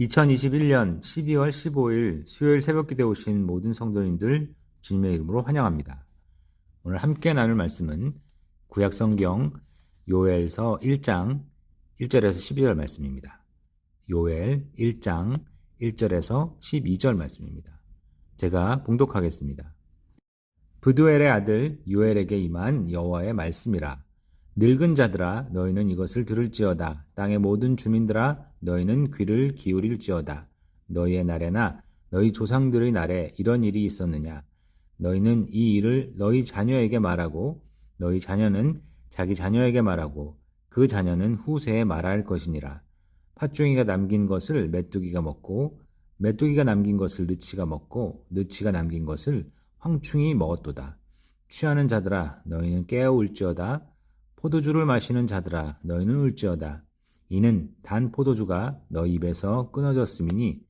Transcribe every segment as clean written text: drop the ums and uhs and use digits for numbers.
2021년 12월 15일 수요일 새벽기도에 오신 모든 성도님들 주님의 이름으로 환영합니다. 오늘 함께 나눌 말씀은 구약성경 요엘서 1장 1절에서 12절 말씀입니다. 요엘 1장 1절에서 12절 말씀입니다. 제가 봉독하겠습니다. 브두엘의 아들 요엘에게 임한 여호와의 말씀이라. 늙은 자들아 너희는 이것을 들을지어다. 땅의 모든 주민들아 너희는 귀를 기울일지어다. 너희의 날에나 너희 조상들의 날에 이런 일이 있었느냐. 너희는 이 일을 너희 자녀에게 말하고 너희 자녀는 자기 자녀에게 말하고 그 자녀는 후세에 말할 것이니라. 팥종이가 남긴 것을 메뚜기가 먹고 메뚜기가 남긴 것을 느치가 먹고 느치가 남긴 것을 황충이 먹었도다. 취하는 자들아 너희는 깨어 울지어다. 포도주를 마시는 자들아 너희는 울지어다. 이는 단 포도주가 너희 입에서 끊어졌음이니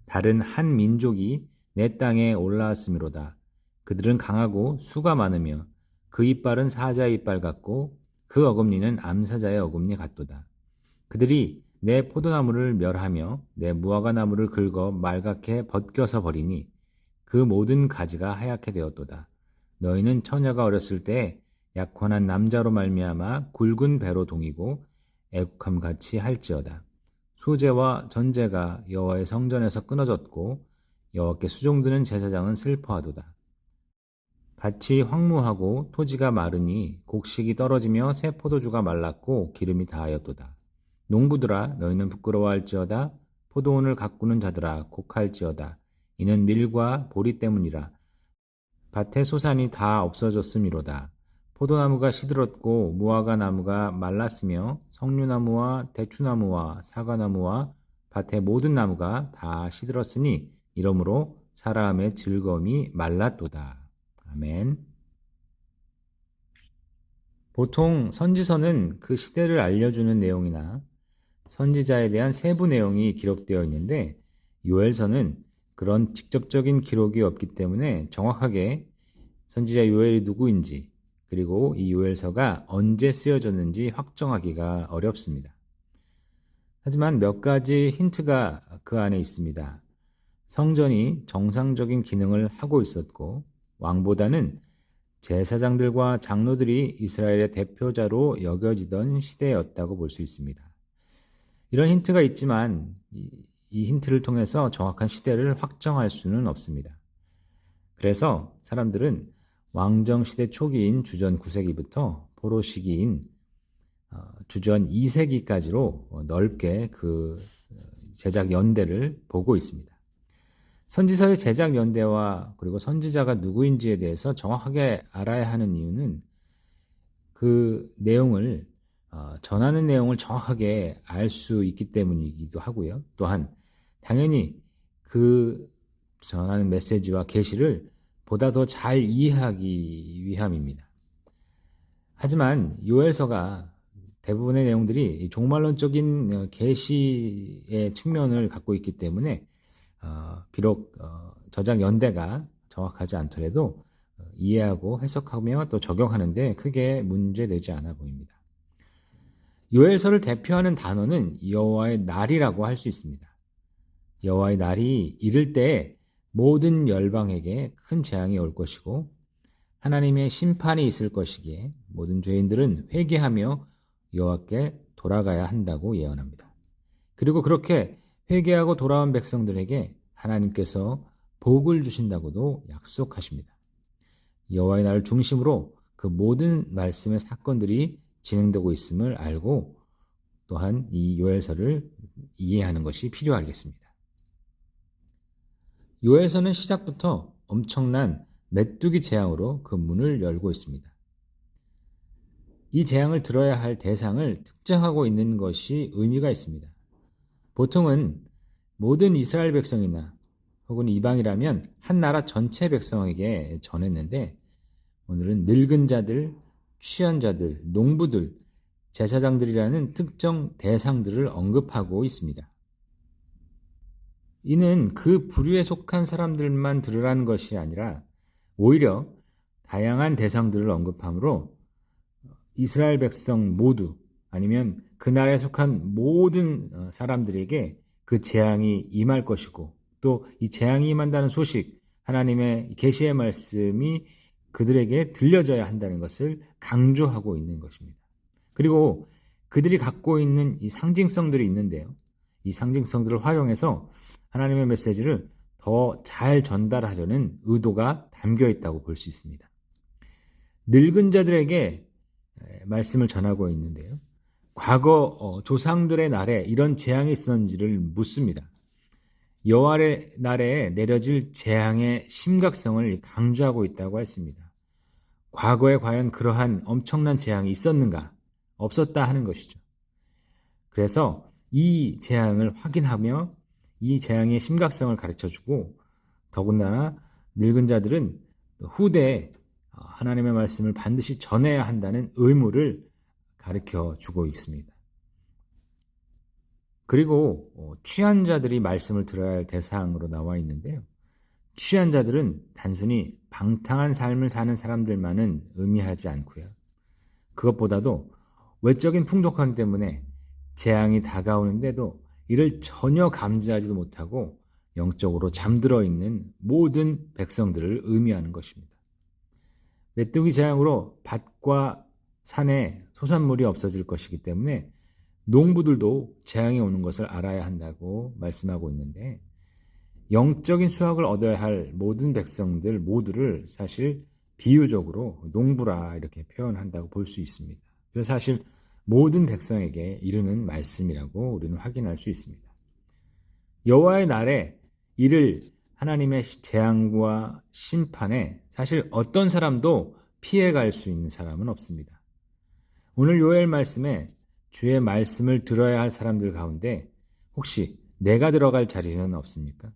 다른 한 민족이 내 땅에 올라왔음이로다. 그들은 강하고 수가 많으며 그 이빨은 사자의 이빨 같고 그 어금니는 암사자의 어금니 같도다. 그들이 내 포도나무를 멸하며 내 무화과 나무를 긁어 말갛게 벗겨서 버리니 그 모든 가지가 하얗게 되었도다. 너희는 처녀가 어렸을 때 약혼한 남자로 말미암아 굵은 배로 동이고 애국함 같이 할지어다. 소제와 전제가 여호와의 성전에서 끊어졌고 여호와께 수종드는 제사장은 슬퍼하도다. 밭이 황무하고 토지가 마르니 곡식이 떨어지며 새 포도주가 말랐고 기름이 다하였도다. 농부들아 너희는 부끄러워할지어다. 포도원을 가꾸는 자들아 곡할지어다. 이는 밀과 보리 때문이라. 밭의 소산이 다 없어졌음이로다. 포도나무가 시들었고 무화과 나무가 말랐으며 석류나무와 대추나무와 사과나무와 밭의 모든 나무가 다 시들었으니 이러므로 사람의 즐거움이 말랐도다. 아멘. 보통 선지서는 그 시대를 알려주는 내용이나 선지자에 대한 세부 내용이 기록되어 있는데 요엘서는 그런 직접적인 기록이 없기 때문에 정확하게 선지자 요엘이 누구인지 그리고 이 요엘서가 언제 쓰여졌는지 확정하기가 어렵습니다. 하지만 몇 가지 힌트가 그 안에 있습니다. 성전이 정상적인 기능을 하고 있었고 왕보다는 제사장들과 장로들이 이스라엘의 대표자로 여겨지던 시대였다고 볼 수 있습니다. 이런 힌트가 있지만 이 힌트를 통해서 정확한 시대를 확정할 수는 없습니다. 그래서 사람들은 왕정시대 초기인 주전 9세기부터 포로 시기인 주전 2세기까지로 넓게 그 제작 연대를 보고 있습니다. 선지서의 제작 연대와 그리고 선지자가 누구인지에 대해서 정확하게 알아야 하는 이유는 그 내용을 전하는 내용을 정확하게 알 수 있기 때문이기도 하고요. 또한 당연히 그 전하는 메시지와 계시를 보다 더 잘 이해하기 위함입니다. 하지만 요엘서가 대부분의 내용들이 종말론적인 계시의 측면을 갖고 있기 때문에 비록 저작 연대가 정확하지 않더라도 이해하고 해석하며 또 적용하는데 크게 문제되지 않아 보입니다. 요엘서를 대표하는 단어는 여호와의 날이라고 할 수 있습니다. 여호와의 날이 이를 때 모든 열방에게 큰 재앙이 올 것이고 하나님의 심판이 있을 것이기에 모든 죄인들은 회개하며 여호와께 돌아가야 한다고 예언합니다. 그리고 그렇게 회개하고 돌아온 백성들에게 하나님께서 복을 주신다고도 약속하십니다. 여호와의 날을 중심으로 그 모든 말씀의 사건들이 진행되고 있음을 알고 또한 이 요엘서를 이해하는 것이 필요하겠습니다. 요엘서는 시작부터 엄청난 메뚜기 재앙으로 그 문을 열고 있습니다. 이 재앙을 들어야 할 대상을 특정하고 있는 것이 의미가 있습니다. 보통은 모든 이스라엘 백성이나 혹은 이방이라면 한 나라 전체 백성에게 전했는데 오늘은 늙은 자들, 취한 자들, 농부들, 제사장들이라는 특정 대상들을 언급하고 있습니다. 이는 그 부류에 속한 사람들만 들으라는 것이 아니라 오히려 다양한 대상들을 언급하므로 이스라엘 백성 모두 아니면 그 나라에 속한 모든 사람들에게 그 재앙이 임할 것이고 또 이 재앙이 임한다는 소식, 하나님의 계시의 말씀이 그들에게 들려져야 한다는 것을 강조하고 있는 것입니다. 그리고 그들이 갖고 있는 이 상징성들이 있는데요. 이 상징성들을 활용해서 하나님의 메시지를 더 잘 전달하려는 의도가 담겨 있다고 볼 수 있습니다. 늙은 자들에게 말씀을 전하고 있는데요. 과거 조상들의 날에 이런 재앙이 있었는지를 묻습니다. 여호와의 날에 내려질 재앙의 심각성을 강조하고 있다고 했습니다. 과거에 과연 그러한 엄청난 재앙이 있었는가? 없었다 하는 것이죠. 그래서 이 재앙을 확인하며 이 재앙의 심각성을 가르쳐주고 더군다나 늙은 자들은 후대에 하나님의 말씀을 반드시 전해야 한다는 의무를 가르쳐주고 있습니다. 그리고 취한 자들이 말씀을 들어야 할 대상으로 나와 있는데요. 취한 자들은 단순히 방탕한 삶을 사는 사람들만은 의미하지 않고요. 그것보다도 외적인 풍족함 때문에 재앙이 다가오는데도 이를 전혀 감지하지도 못하고 영적으로 잠들어 있는 모든 백성들을 의미하는 것입니다. 메뚜기 재앙으로 밭과 산에 소산물이 없어질 것이기 때문에 농부들도 재앙이 오는 것을 알아야 한다고 말씀하고 있는데 영적인 수확을 얻어야 할 모든 백성들 모두를 사실 비유적으로 농부라 이렇게 표현한다고 볼 수 있습니다. 그래서 사실 모든 백성에게 이르는 말씀이라고 우리는 확인할 수 있습니다. 여호와의 날에 이를 하나님의 재앙과 심판에 사실 어떤 사람도 피해갈 수 있는 사람은 없습니다. 오늘 요엘 말씀에 주의 말씀을 들어야 할 사람들 가운데 혹시 내가 들어갈 자리는 없습니까?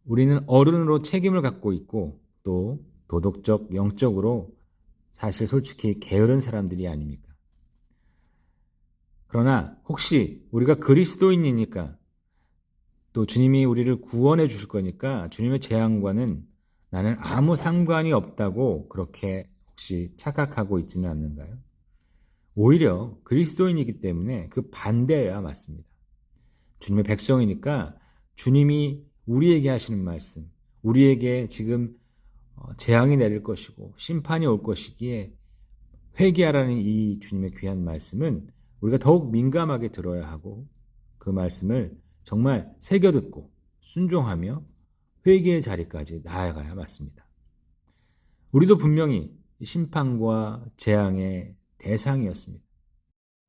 우리는 어른으로 책임을 갖고 있고 또 도덕적, 영적으로 사실 솔직히 게으른 사람들이 아닙니까? 그러나 혹시 우리가 그리스도인이니까 또 주님이 우리를 구원해 주실 거니까 주님의 재앙과는 나는 아무 상관이 없다고 그렇게 혹시 착각하고 있지는 않는가요? 오히려 그리스도인이기 때문에 그 반대여야 맞습니다. 주님의 백성이니까 주님이 우리에게 하시는 말씀, 우리에게 지금 재앙이 내릴 것이고 심판이 올 것이기에 회개하라는 이 주님의 귀한 말씀은 우리가 더욱 민감하게 들어야 하고 그 말씀을 정말 새겨듣고 순종하며 회개의 자리까지 나아가야 맞습니다. 우리도 분명히 심판과 재앙의 대상이었습니다.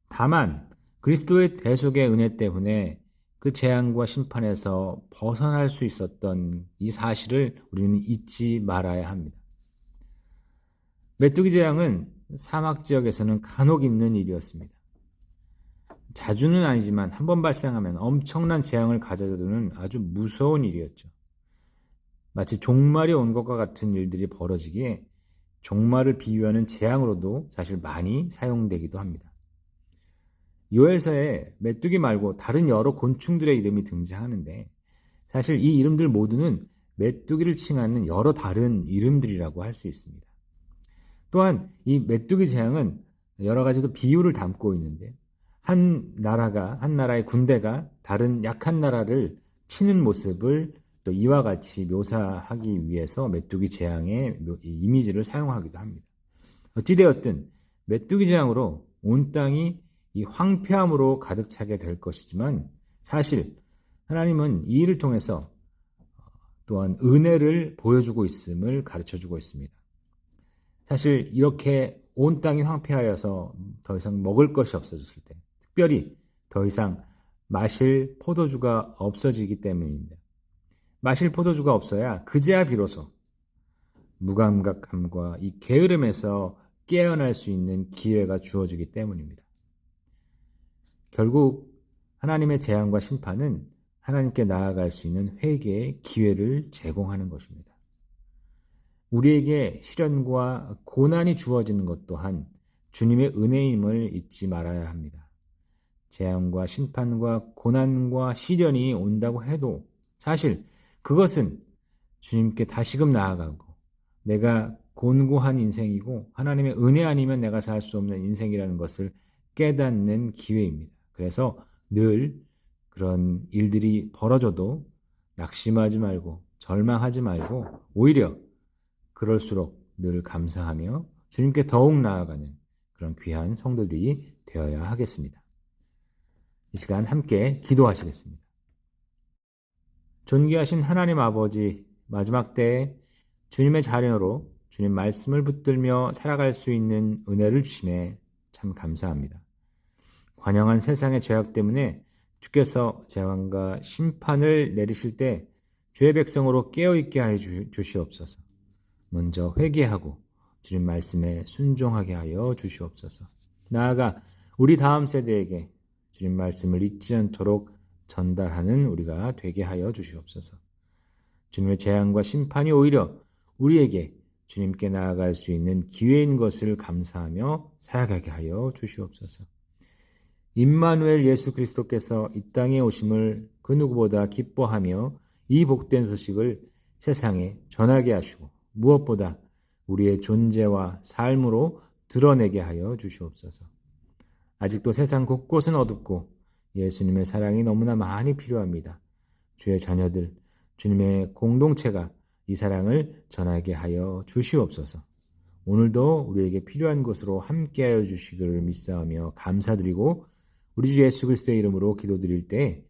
다만 그리스도의 대속의 은혜 때문에 그 재앙과 심판에서 벗어날 수 있었던 이 사실을 우리는 잊지 말아야 합니다. 메뚜기 재앙은 사막 지역에서는 간혹 있는 일이었습니다. 자주는 아니지만 한번 발생하면 엄청난 재앙을 가져다주는 아주 무서운 일이었죠. 마치 종말이 온 것과 같은 일들이 벌어지기에 종말을 비유하는 재앙으로도 사실 많이 사용되기도 합니다. 요엘서에 메뚜기 말고 다른 여러 곤충들의 이름이 등장하는데 사실 이 이름들 모두는 메뚜기를 칭하는 여러 다른 이름들이라고 할 수 있습니다. 또한 이 메뚜기 재앙은 여러 가지도 비유를 담고 있는데 한 나라의 군대가 다른 약한 나라를 치는 모습을 또 이와 같이 묘사하기 위해서 메뚜기 재앙의 이미지를 사용하기도 합니다. 어찌되었든 메뚜기 재앙으로 온 땅이 이 황폐함으로 가득 차게 될 것이지만 사실 하나님은 이 일을 통해서 또한 은혜를 보여주고 있음을 가르쳐주고 있습니다. 사실 이렇게 온 땅이 황폐하여서 더 이상 먹을 것이 없어졌을 때 특별히 더 이상 마실 포도주가 없어지기 때문입니다. 마실 포도주가 없어야 그제야 비로소 무감각함과 이 게으름에서 깨어날 수 있는 기회가 주어지기 때문입니다. 결국 하나님의 재앙과 심판은 하나님께 나아갈 수 있는 회개의 기회를 제공하는 것입니다. 우리에게 시련과 고난이 주어지는 것 또한 주님의 은혜임을 잊지 말아야 합니다. 재앙과 심판과 고난과 시련이 온다고 해도 사실 그것은 주님께 다시금 나아가고 내가 곤고한 인생이고 하나님의 은혜 아니면 내가 살 수 없는 인생이라는 것을 깨닫는 기회입니다. 그래서 늘 그런 일들이 벌어져도 낙심하지 말고 절망하지 말고 오히려 그럴수록 늘 감사하며 주님께 더욱 나아가는 그런 귀한 성도들이 되어야 하겠습니다. 이 시간 함께 기도하시겠습니다. 존귀하신 하나님 아버지, 마지막 때에 주님의 자녀로 주님 말씀을 붙들며 살아갈 수 있는 은혜를 주심에 참 감사합니다. 관영한 세상의 죄악 때문에 주께서 재앙과 심판을 내리실 때 주의 백성으로 깨어있게 하여 주시옵소서. 먼저 회개하고 주님 말씀에 순종하게 하여 주시옵소서. 나아가 우리 다음 세대에게 주님 말씀을 잊지 않도록 전달하는 우리가 되게 하여 주시옵소서. 주님의 재앙과 심판이 오히려 우리에게 주님께 나아갈 수 있는 기회인 것을 감사하며 살아가게 하여 주시옵소서. 임마누엘 예수 그리스도께서 이 땅에 오심을 그 누구보다 기뻐하며 이 복된 소식을 세상에 전하게 하시고 무엇보다 우리의 존재와 삶으로 드러내게 하여 주시옵소서. 아직도 세상 곳곳은 어둡고 예수님의 사랑이 너무나 많이 필요합니다. 주의 자녀들, 주님의 공동체가 이 사랑을 전하게 하여 주시옵소서. 오늘도 우리에게 필요한 것으로 함께하여 주시기를 믿사오며 감사드리고 우리 주 예수 그리스도의 이름으로 기도드릴 때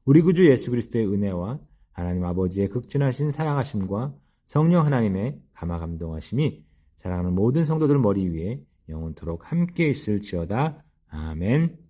우리 구주 예수 그리스도의 은혜와 하나님 아버지의 극진하신 사랑하심과 성령 하나님의 감화감동하심이 사랑하는 모든 성도들 머리 위에 영원토록 함께 있을지어다. 아멘.